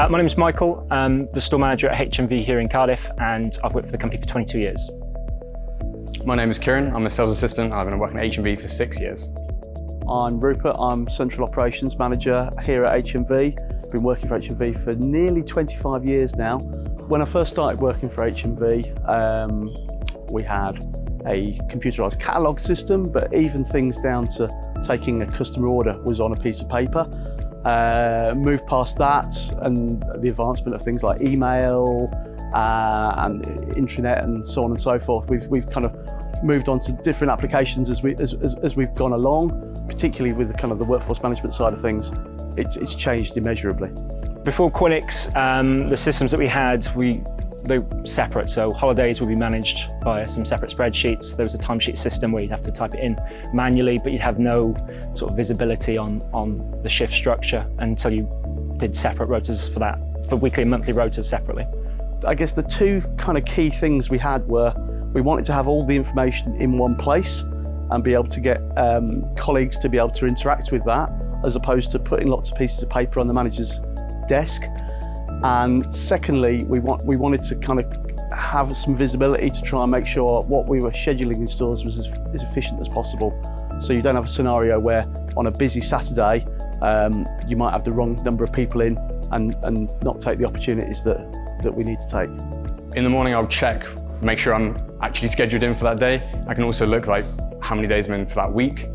My name is Michael. I'm the store manager at HMV here in Cardiff, and I've worked for the company for 22 years. My name is Ciaran. I'm a sales assistant. I've been working at HMV for 6 years. I'm Rupert. I'm Central Operations Manager here at HMV. I've been working for HMV for nearly 25 years now. When I first started working for HMV, we had a computerised catalogue system, but even things down to taking a customer order was on a piece of paper. Moved past that and the advancement of things like email and intranet and so on and so forth. We've kind of moved on to different applications as we've gone along, particularly with the workforce management side of things. It's changed immeasurably. Before Quinyx, the systems that we had, they were separate. So holidays would be managed via some separate spreadsheets. There was a timesheet system where you'd have to type it in manually, but you'd have no sort of visibility on the shift structure until you did separate rotas for that, for weekly and monthly rotas separately. I guess the two kind of key things we had were we wanted to have all the information in one place and be able to get colleagues to be able to interact with that, as opposed to putting lots of pieces of paper on the manager's desk. And secondly, we wanted to kind of have some visibility to try and make sure what we were scheduling in stores was as efficient as possible. So you don't have a scenario where on a busy Saturday, you might have the wrong number of people in and not take the opportunities that we need to take. In the morning, I'll check, make sure I'm actually scheduled in for that day. I can also look like how many days I'm in for that week.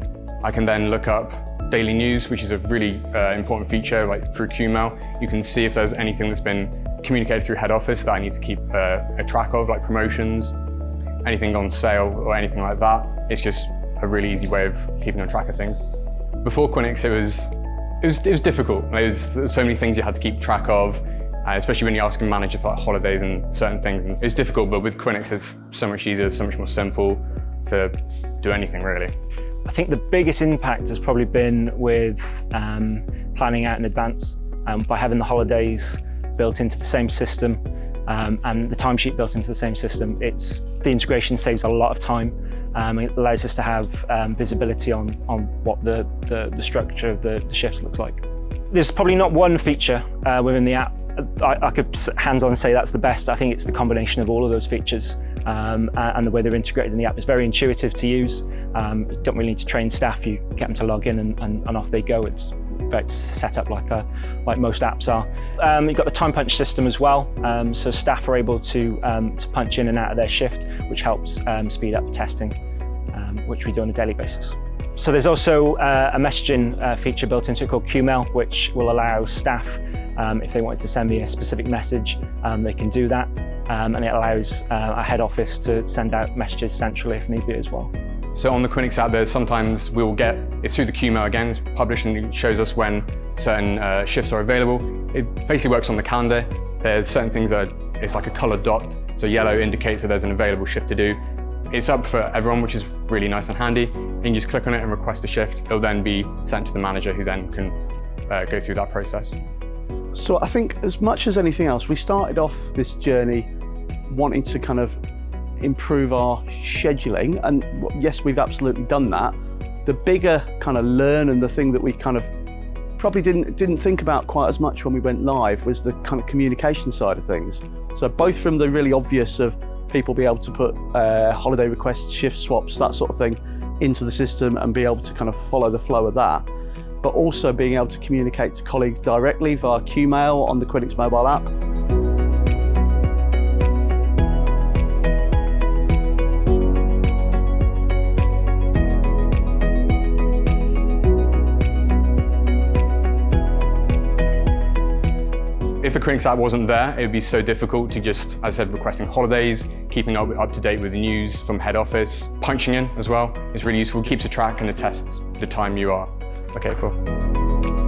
I can then look up daily news, which is a really important feature, like through QMail. You can see if there's anything that's been communicated through head office that I need to keep a track of, like promotions, anything on sale or anything like that. It's just a really easy way of keeping on track of things. Before Quinyx, it was difficult. There's so many things you had to keep track of, especially when you're asking manager for holidays and certain things. And it's difficult, but with Quinyx, it's so much easier, so much more simple to do anything really. I think the biggest impact has probably been with planning out in advance. By having the holidays built into the same system and the timesheet built into the same system, the integration saves a lot of time. It allows us to have visibility on what the structure of the shifts looks like. There's probably not one feature within the app I could hands-on say that's the best. I think it's the combination of all of those features and the way they're integrated in the app. It's very intuitive to use. You don't really need to train staff. You get them to log in and off they go. It's very set up like most apps are. You've got the time punch system as well, so staff are able to punch in and out of their shift, which helps speed up testing, which we do on a daily basis. So there's also a messaging feature built into it called QMail, which will allow staff, if they wanted to send me a specific message, they can do that. And it allows our head office to send out messages centrally if need be as well. So on the Quinyx app, there's sometimes it's through the QMail again, it's published and it shows us when certain shifts are available. It basically works on the calendar. There's certain things it's like a coloured dot. So yellow indicates that there's an available shift to do. It's up for everyone, which is really nice and handy. You can just click on it and request a shift. It'll then be sent to the manager, who then can go through that process. So I think as much as anything else, we started off this journey wanting to kind of improve our scheduling, and yes, we've absolutely done that. The bigger kind of learn and the thing that we kind of probably didn't think about quite as much when we went live was the kind of communication side of things. So both from the really obvious of people be able to put holiday requests, shift swaps, that sort of thing into the system and be able to kind of follow the flow of that, but also being able to communicate to colleagues directly via QMail on the Quinyx mobile app. If the Quinyx app wasn't there, it would be so difficult to just, as I said, requesting holidays, keeping up to date with the news from head office, punching in as well. It's really useful, it keeps a track and it tests the time you are okay for.